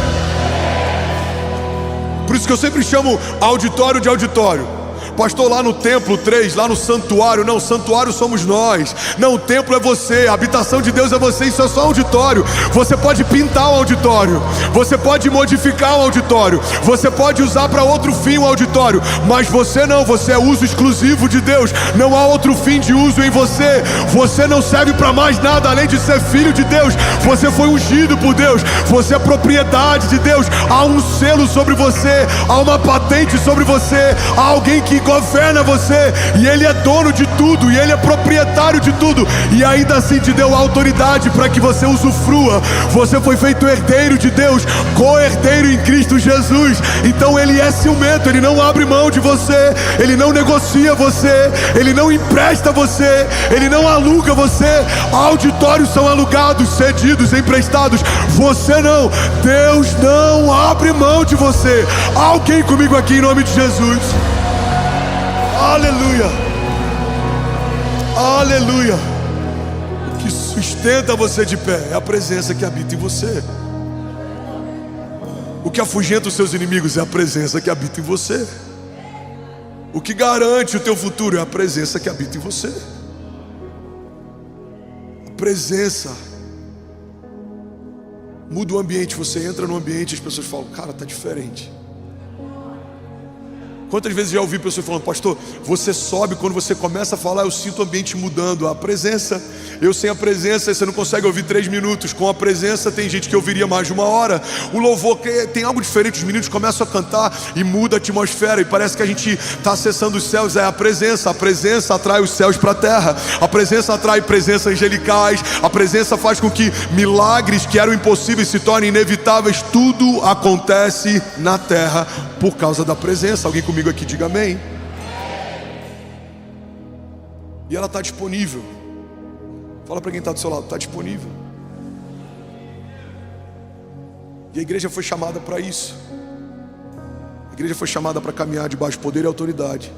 Por isso que eu sempre chamo auditório de auditório. Pastor, lá no templo 3, lá no santuário. Não, santuário somos nós. Não, o templo é você, a habitação de Deus é você. Isso é só auditório. Você pode pintar o auditório, você pode modificar o auditório, você pode usar para outro fim o auditório, mas você não, você é uso exclusivo de Deus. Não há outro fim de uso em você. Você não serve para mais nada além de ser filho de Deus. Você foi ungido por Deus, você é propriedade de Deus. Há um selo sobre você, há uma patente sobre você, há alguém que governa você, e Ele é dono de tudo, e Ele é proprietário de tudo, e ainda assim te deu autoridade para que você usufrua. Você foi feito herdeiro de Deus, co-herdeiro em Cristo Jesus. Então Ele é ciumento, Ele não abre mão de você, Ele não negocia você, Ele não empresta você, Ele não aluga você. Auditórios são alugados, cedidos, emprestados. Você não. Deus não abre mão de você. Alguém comigo aqui em nome de Jesus? Aleluia, aleluia. O que sustenta você de pé é a presença que habita em você. O que afugenta os seus inimigos é a presença que habita em você. O que garante o teu futuro é a presença que habita em você. A presença Muda o ambiente, você entra no ambiente e as pessoas falam, cara, tá diferente. Quantas vezes já ouvi pessoas falando, pastor, você sobe, quando você começa a falar, eu sinto o ambiente mudando. A presença, eu sem a presença, você não consegue ouvir 3 minutos. Com a presença tem gente que ouviria mais de 1 hora. O louvor, tem algo diferente, os meninos começam a cantar e muda a atmosfera. E parece que a gente está acessando os céus. É a presença atrai os céus para a terra. A presença atrai presenças angelicais. A presença faz com que milagres que eram impossíveis se tornem inevitáveis. Tudo acontece na terra por causa da presença. Alguém comigo aqui, diga amém. E ela está disponível. Fala para quem está do seu lado, está disponível. E a igreja foi chamada para isso. A igreja foi chamada para caminhar debaixo de poder e autoridade,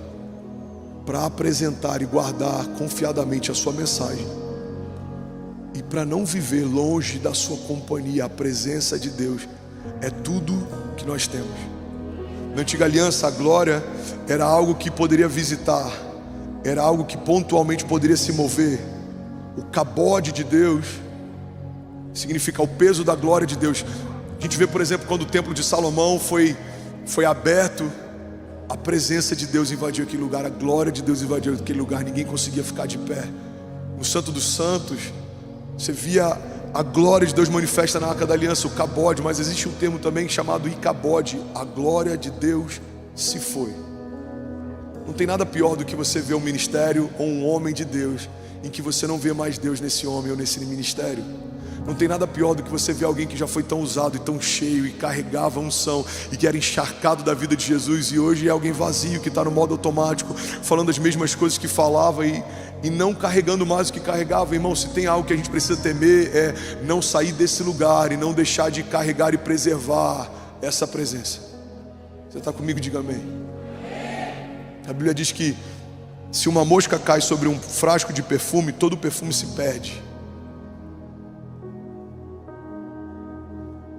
para apresentar e guardar confiadamente a sua mensagem, e para não viver longe da sua companhia. A presença de Deus é tudo que nós temos. Na antiga aliança, a glória era algo que poderia visitar, era algo que pontualmente poderia se mover. O cabode de Deus significa o peso da glória de Deus. A gente vê, por exemplo, quando o templo de Salomão foi aberto, a presença de Deus invadiu aquele lugar, a glória de Deus invadiu aquele lugar, ninguém conseguia ficar de pé. No Santo dos Santos, você via a glória de Deus manifesta na Arca da Aliança, o cabode, mas existe um termo também chamado icabode, a glória de Deus se foi. Não tem nada pior do que você ver um ministério ou um homem de Deus em que você não vê mais Deus nesse homem ou nesse ministério. Não tem nada pior do que você ver alguém que já foi tão usado e tão cheio e carregava unção e que era encharcado da vida de Jesus, e hoje é alguém vazio que está no modo automático, falando as mesmas coisas que falava e não carregando mais o que carregava. Irmão, se tem algo que a gente precisa temer, é não sair desse lugar e não deixar de carregar e preservar essa presença. Você está comigo? Diga amém. A Bíblia diz que se uma mosca cai sobre um frasco de perfume, todo o perfume se perde.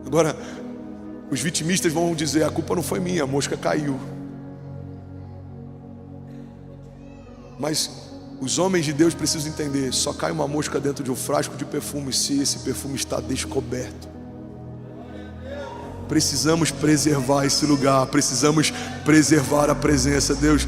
Agora, os vitimistas vão dizer, a culpa não foi minha, a mosca caiu. Mas os homens de Deus precisam entender, só cai uma mosca dentro de um frasco de perfume se esse perfume está descoberto. Precisamos preservar esse lugar, precisamos preservar a presença. Deus,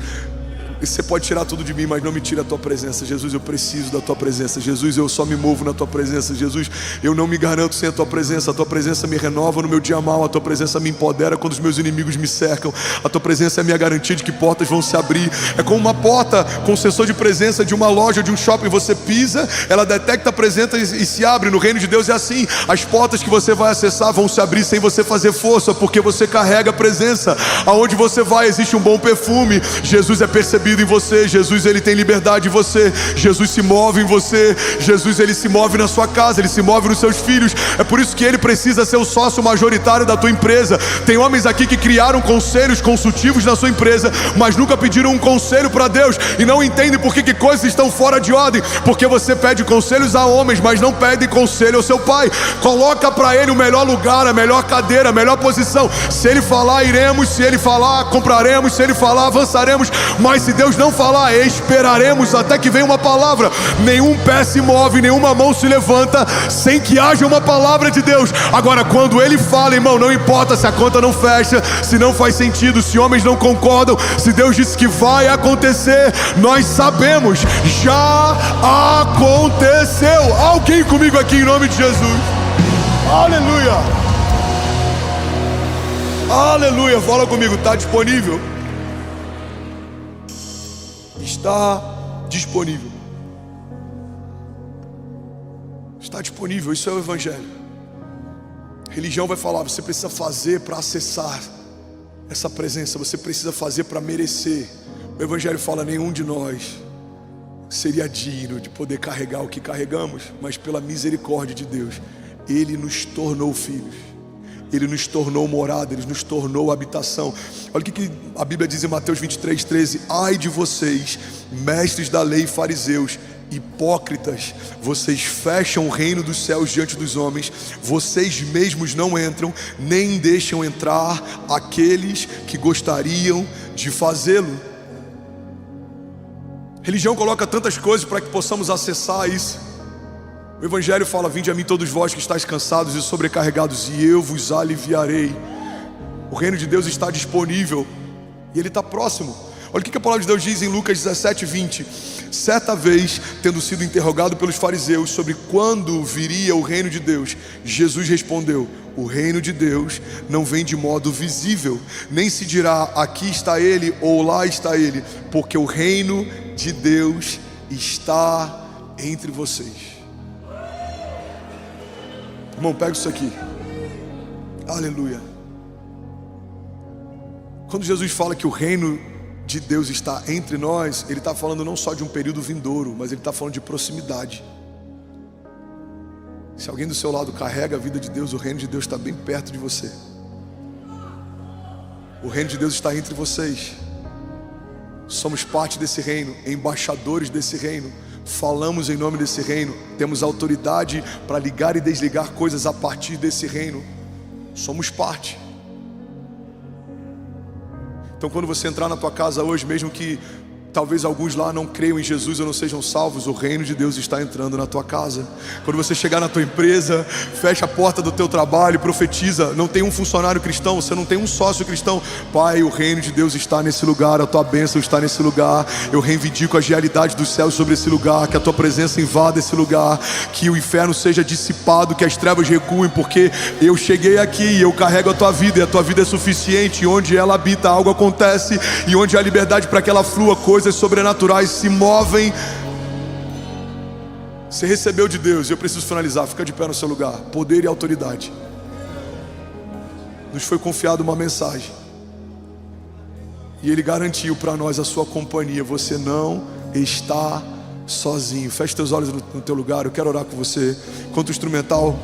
você pode tirar tudo de mim, mas não me tira a tua presença. Jesus, eu preciso da tua presença. Jesus, eu só me movo na tua presença. Jesus, eu não me garanto sem a tua presença. A tua presença me renova no meu dia mal. A tua presença me empodera quando os meus inimigos me cercam. A tua presença é a minha garantia de que portas vão se abrir. É como uma porta com sensor de presença de uma loja, de um shopping. Você pisa, ela detecta a presença e se abre. No reino de Deus é assim. As portas que você vai acessar vão se abrir sem você fazer força, porque você carrega a presença. Aonde você vai existe um bom perfume. Jesus é percebido em você. Jesus, ele tem liberdade em você. Jesus se move em você. Jesus, ele se move na sua casa, ele se move nos seus filhos. É por isso que ele precisa ser o sócio majoritário da tua empresa. Tem homens aqui que criaram conselhos consultivos na sua empresa, mas nunca pediram um conselho para Deus e não entendem por que coisas estão fora de ordem. Porque você pede conselhos a homens, mas não pede conselho ao seu pai. Coloca para ele o melhor lugar, a melhor cadeira, a melhor posição. Se ele falar, iremos. Se ele falar, compraremos. Se ele falar, avançaremos. Mas se Deus não falar, esperaremos até que venha uma palavra. Nenhum pé se move, nenhuma mão se levanta sem que haja uma palavra de Deus. Agora, quando ele fala, irmão, não importa se a conta não fecha, se não faz sentido, se homens não concordam, se Deus disse que vai acontecer, nós sabemos, já aconteceu. Alguém comigo aqui em nome de Jesus? Aleluia. Aleluia. Fala comigo, está disponível? Está disponível. Está disponível, isso é o Evangelho. Religião vai falar, você precisa fazer para acessar essa presença, você precisa fazer para merecer. O Evangelho fala, nenhum de nós seria digno de poder carregar o que carregamos, mas pela misericórdia de Deus, Ele nos tornou filhos. Ele nos tornou morada, Ele nos tornou habitação. Olha o que a Bíblia diz em Mateus 23:13. Ai de vocês, mestres da lei e fariseus, hipócritas, vocês fecham o reino dos céus diante dos homens, vocês mesmos não entram, nem deixam entrar aqueles que gostariam de fazê-lo. Religião coloca tantas coisas para que possamos acessar isso. O Evangelho fala: vinde a mim todos vós que estáis cansados e sobrecarregados, e eu vos aliviarei. O reino de Deus está disponível e Ele está próximo. Olha o que a palavra de Deus diz em Lucas 17:20. Certa vez, tendo sido interrogado pelos fariseus sobre quando viria o reino de Deus, Jesus respondeu: o reino de Deus não vem de modo visível, nem se dirá aqui está ele ou lá está ele, porque o reino de Deus está entre vocês. Irmão, pega isso aqui. Aleluia. Quando Jesus fala que o reino de Deus está entre nós, Ele está falando não só de um período vindouro, mas Ele está falando de proximidade. Se alguém do seu lado carrega a vida de Deus, o reino de Deus está bem perto de você. O reino de Deus está entre vocês. Somos parte desse reino, embaixadores desse reino. Falamos em nome desse reino. Temos autoridade para ligar e desligar coisas a partir desse reino. Somos parte. Então quando você entrar na tua casa hoje, mesmo que talvez alguns lá não creiam em Jesus ou não sejam salvos, o reino de Deus está entrando na tua casa. Quando você chegar na tua empresa, fecha a porta do teu trabalho, profetiza. Não tem um funcionário cristão, você não tem um sócio cristão. Pai, o reino de Deus está nesse lugar, a tua bênção está nesse lugar. Eu reivindico as realidades dos céus sobre esse lugar, que a tua presença invada esse lugar, que o inferno seja dissipado, que as trevas recuem, porque eu cheguei aqui e eu carrego a tua vida, e a tua vida é suficiente. E onde ela habita, algo acontece, e onde há liberdade para que ela flua, coisas sobrenaturais se movem. Você recebeu de Deus, e eu preciso finalizar, fica de pé no seu lugar. Poder e autoridade. Nos foi confiado uma mensagem, e Ele garantiu para nós a sua companhia. Você não está sozinho. Feche teus olhos no teu lugar, eu quero orar com você. Enquanto o instrumental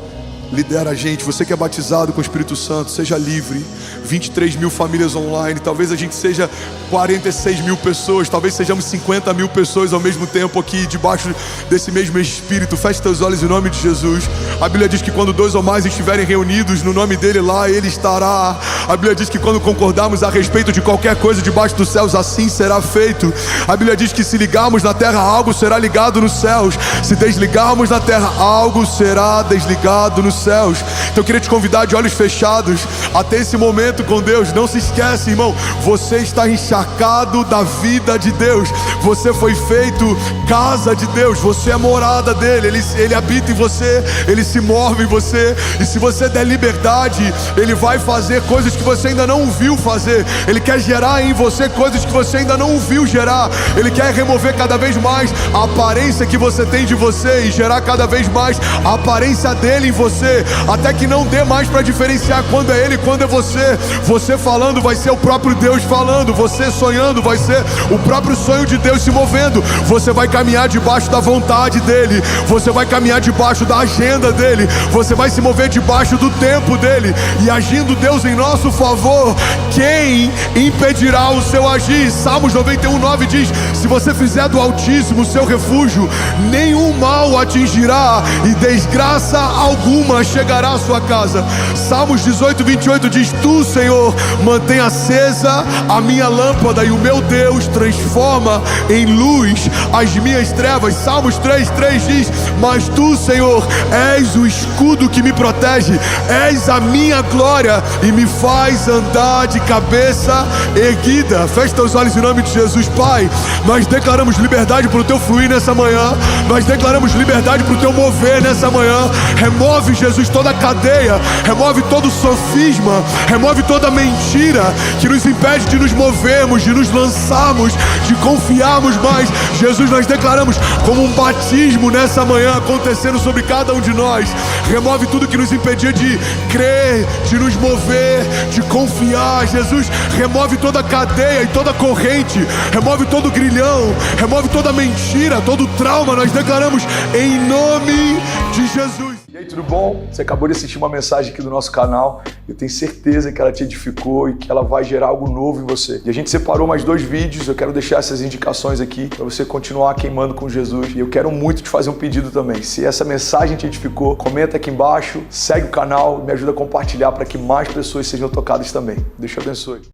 lidera a gente, você que é batizado com o Espírito Santo, seja livre. 23 mil famílias online, talvez a gente seja 46 mil pessoas, talvez sejamos 50 mil pessoas ao mesmo tempo aqui, debaixo desse mesmo Espírito. Feche teus olhos em nome de Jesus. A Bíblia diz que quando 2 ou mais estiverem reunidos no nome dEle, lá Ele estará. A Bíblia diz que quando concordarmos a respeito de qualquer coisa debaixo dos céus, assim será feito. A Bíblia diz que se ligarmos na terra, algo será ligado nos céus. Se desligarmos na terra, algo será desligado nos céus. Então eu queria te convidar de olhos fechados até esse momento com Deus. Não se esquece, irmão, você está encharcado da vida de Deus. Você foi feito casa de Deus. Você é morada dele. Ele habita em você, Ele se move em você. E se você der liberdade, Ele vai fazer coisas que você ainda não viu fazer. Ele quer gerar em você coisas que você ainda não viu gerar. Ele quer remover cada vez mais a aparência que você tem de você e gerar cada vez mais a aparência dele em você, até que não dê mais para diferenciar quando é ele e quando é você. Você falando vai ser o próprio Deus falando. Você sonhando vai ser o próprio sonho de Deus se movendo. Você vai caminhar debaixo da vontade dele. Você vai caminhar debaixo da agenda dele. Você vai se mover debaixo do tempo dele. E agindo Deus em nosso favor, quem impedirá o seu agir? Salmos 91:9 diz: se você fizer do Altíssimo seu refúgio, nenhum mal atingirá e desgraça alguma chegará à sua casa. Salmos 18:28 diz: tu, Senhor, mantém acesa a minha lâmpada, e o meu Deus transforma em luz as minhas trevas. Salmos 3:3 diz: mas tu, Senhor, és o escudo que me protege, és a minha glória e me faz andar de cabeça erguida. Feche teus olhos em nome de Jesus. Pai, nós declaramos liberdade para o teu fluir nessa manhã. Nós declaramos liberdade para o teu mover nessa manhã. Remove, Jesus, toda a cadeia, remove todo o sofisma, remove toda a mentira que nos impede de nos movermos, de nos lançarmos, de confiarmos mais. Jesus, nós declaramos como um batismo nessa manhã acontecendo sobre cada um de nós. Remove tudo que nos impedia de crer, de nos mover, de confiar. Jesus, remove toda a cadeia e toda a corrente, remove todo o grilhão, remove toda a mentira, todo o trauma. Nós declaramos em nome de Jesus. E aí, tudo bom? Você acabou de assistir uma mensagem aqui do nosso canal. Eu tenho certeza que ela te edificou e que ela vai gerar algo novo em você. E a gente separou mais 2 vídeos. Eu quero deixar essas indicações aqui para você continuar queimando com Jesus. E eu quero muito te fazer um pedido também. Se essa mensagem te edificou, comenta aqui embaixo, segue o canal, me ajuda a compartilhar para que mais pessoas sejam tocadas também. Deus te abençoe.